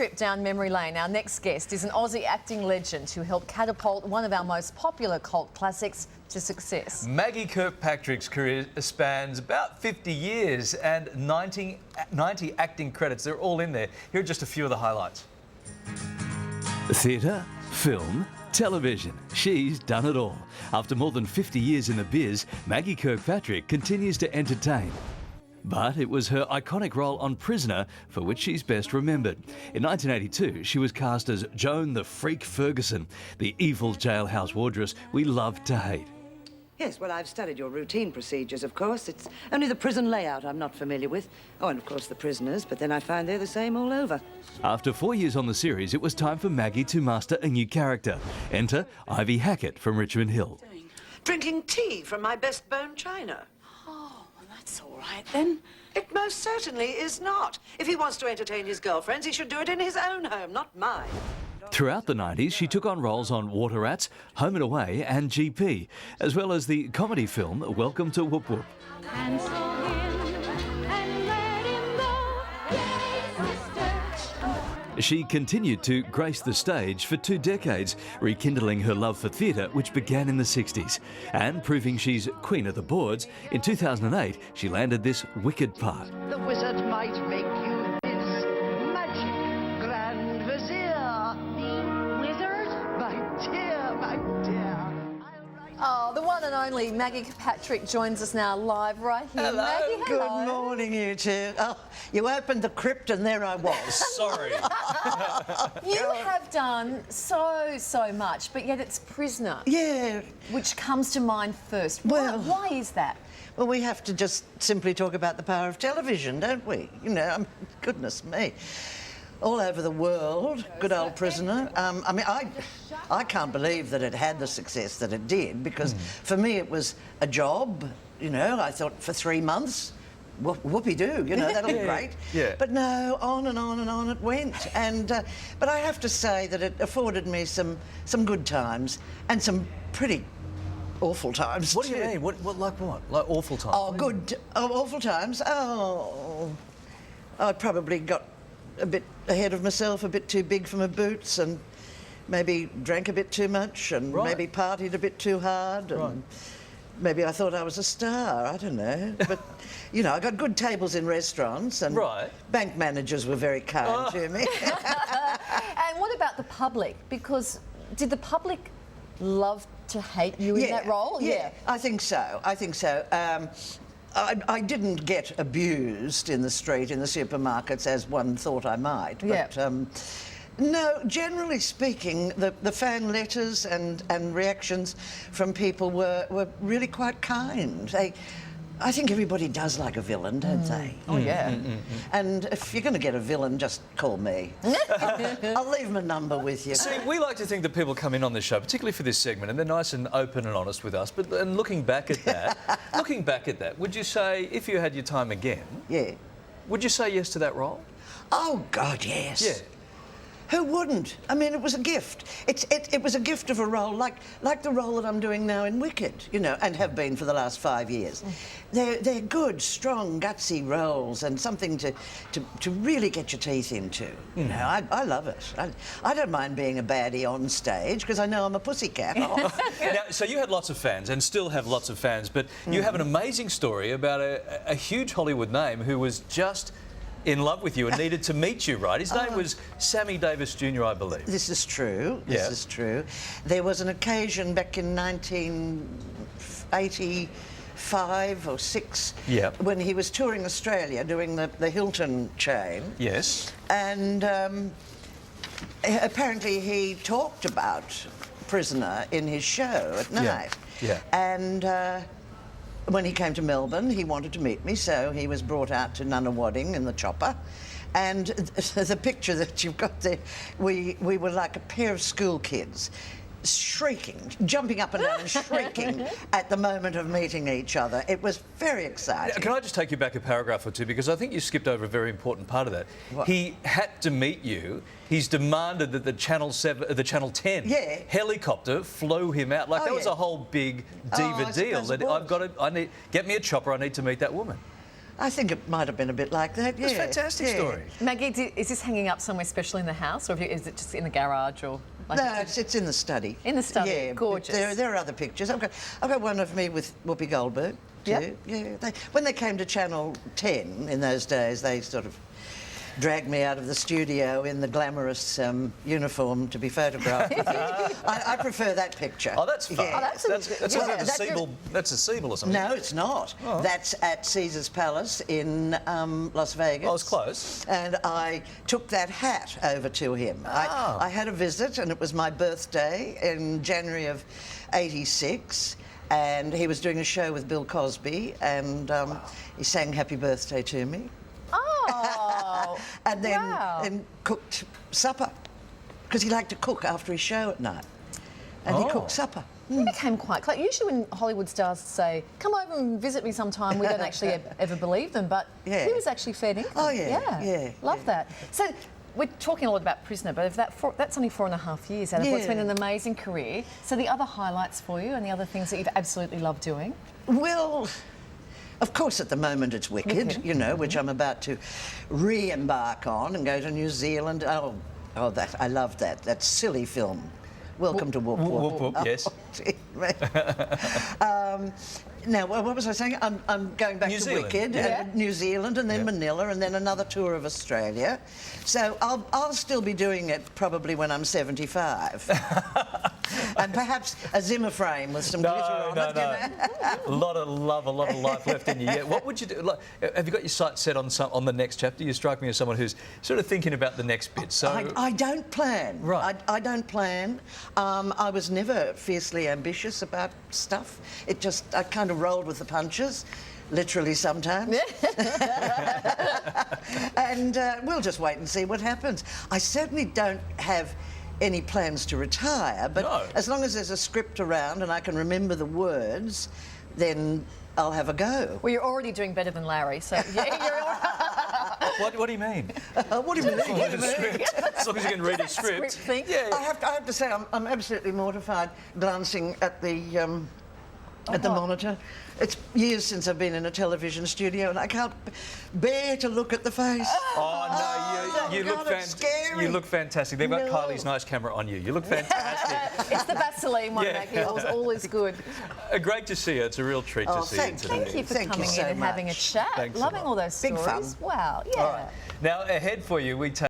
Trip down memory lane. Our next guest is an Aussie acting legend who helped catapult one of our most popular cult classics to success. Maggie Kirkpatrick's career spans about 50 years and 90 acting credits. They're all in there. Here are just a few of the highlights. Theatre, film, television. She's done it all. After more than 50 years in the biz, Maggie Kirkpatrick continues to entertain. But it was her iconic role on Prisoner for which she's best remembered. In 1982, she was cast as Joan the Freak Ferguson, the evil jailhouse wardress we loved to hate. Yes, well, I've studied your routine procedures, of course. It's only the prison layout I'm not familiar with. Oh, and of course the prisoners, but then I find they're the same all over. After 4 years on the series, it was time for Maggie to master a new character. Enter Ivy Hackett from Richmond Hill. Drinking tea from my best bone china. Oh, well, that's all right then. It most certainly is not. If he wants to entertain his girlfriends, he should do it in his own home, not mine. Throughout the 90s, she took on roles on Water Rats, Home and Away and GP, as well as the comedy film Welcome to Whoop Whoop. And so and let him go. Yay, sister. She continued to grace the stage for 2 decades, rekindling her love for theatre, which began in the 60s. And proving she's queen of the boards, in 2008, she landed this wicked part. The wizard might make you his magic grand vizier. The wizard? My dear. Oh, the one and only Maggie Kirkpatrick joins us now live right here. Hello. Maggie, Good hello. morning, you two. Oh, you opened the crypt and there I was. Sorry. You have done so much, but yet it's Prisoner, Yeah. which comes to mind first. Well- Why is that? Well, we have to just simply talk about the power of television, don't we? You know, goodness me. All over the world, good old Prisoner. I mean, I can't believe that it had the success that it did, because for me it was a job, you know. I thought for 3 months, whoopee-doo, you know, that'll be great. Yeah. But no, on and on and on it went. And but I have to say that it afforded me some good times and some pretty awful times What do you too. mean? What? Like what? Like awful times? Oh, good. Oh, awful times. Oh, I probably got a bit ahead of myself, a bit too big for my boots, and maybe drank a bit too much, and Right. maybe partied a bit too hard, and Right. maybe I thought I was a star. I don't know, but you know, I got good tables in restaurants, and Right. bank managers were very kind to me. And what about the public? Because did the public love to hate you in that role? Yeah, I think so. I think so. I didn't get abused in the street, in the supermarkets, as one thought I might. But, no, generally speaking, the fan letters and reactions from people were really quite kind. I think everybody does like a villain, don't they? Oh, yeah. And if you're going to get a villain, just call me. I'll leave my number with you. See, we like to think that people come in on this show, particularly for this segment, and they're nice and open and honest with us. But and looking back at that, would you say, if you had your time again, Yeah. would you say yes to that role? Oh, God, yes. Yeah. Who wouldn't? I mean, it was a gift. It was a gift of a role, like the role that I'm doing now in Wicked, you know, and have been for the last 5 years. They're good, strong, gutsy roles, and something to really get your teeth into. You know, I love it. I don't mind being a baddie on stage, because I know I'm a pussycat. Now, so you had lots of fans, and still have lots of fans, but you have an amazing story about a huge Hollywood name who was just in love with you and needed to meet you, right? His name was Sammy Davis Jr., I believe. This is true. Yeah. This is true. There was an occasion back in 1985 or 6 Yeah. when he was touring Australia doing the Hilton chain. Yes. And apparently he talked about Prisoner in his show at night. Yeah. And when he came to Melbourne, he wanted to meet me, so he was brought out to Nunawading in the chopper. And the picture that you've got there, we were like a pair of school kids, shrieking, jumping up and down and shrieking at the moment of meeting each other. It was very exciting. Can I just take you back a paragraph or two, because I think you skipped over a very important part of that. What? He had to meet you. He's demanded that the Channel 10 Yeah. helicopter flew him out. Like, Oh, that was yeah. a whole big Oh, diva I deal. suppose it That was. get me a chopper, I need to meet that woman. I think it might have been a bit like that, yeah. It's a fantastic story. Maggie, is this hanging up somewhere special in the house, or is it just in the garage, or? Like No, it's in the study. In the study, yeah, gorgeous. There are other pictures. I've got one of me with Whoopi Goldberg, too. Yep. Yeah. When they came to Channel 10 in those days, they sort of dragged me out of the studio in the glamorous uniform to be photographed. I prefer that picture. Oh, that's fun. Yeah. Oh, that's That's a Siebel or something. No, it's not. Oh. That's at Caesar's Palace in Las Vegas. Oh, it's close. And I took that hat over to him. I had a visit, and it was my birthday in January of '86. And he was doing a show with Bill Cosby, and he sang Happy Birthday to me. Oh, And then wow. and cooked supper, because he liked to cook after his show at night. And he cooked supper. You became quite close. Usually when Hollywood stars say, come over and visit me sometime, we don't actually ever believe them, but Yeah. he was actually fair dinkum. Oh, yeah. Love that. So we're talking a lot about Prisoner, but if that's only 4.5 years out of what's been an amazing career. So the other highlights for you and the other things that you've absolutely loved doing? Well, of course, at the moment it's Wicked, you know, which I'm about to re-embark on and go to New Zealand. Oh, that I love that. That silly film. Welcome to Whoop Whoop. Whoop, whoop, yes. Now, what was I saying? I'm going back New to Zealand. Wicked, Yeah. and New Zealand, and then Manila, and then another tour of Australia. So I'll still be doing it probably when I'm 75. And perhaps a Zimmer frame with some glitter on it. You know? A lot of love, a lot of life left in you. Yeah. What would you do? Like, have you got your sights set on the next chapter? You strike me as someone who's sort of thinking about the next bit. So I don't plan. Right. I don't plan. I was never fiercely ambitious about stuff. I kind of rolled with the punches, literally sometimes. And we'll just wait and see what happens. I certainly don't have any plans to retire, but No. as long as there's a script around and I can remember the words, then I'll have a go. Well, you're already doing better than Larry, so yeah, what do you mean? What do you mean? As long as you can read a script. thing. Yeah. I have to say, I'm absolutely mortified glancing at the monitor. It's years since I've been in a television studio, and I can't bear to look at the face. Oh no, you look it's scary. You look fantastic. They've got No. Kylie's nice camera on you. You look fantastic. It's the Vaseline one, Yeah. Maggie. All is good. Great to see you. It's a real treat to see you thank today. you. Thank you for Thank you coming so in and having a much. chat. Thanks a Loving lot. all those Big stories. fun. Wow, yeah. Now ahead for you, we take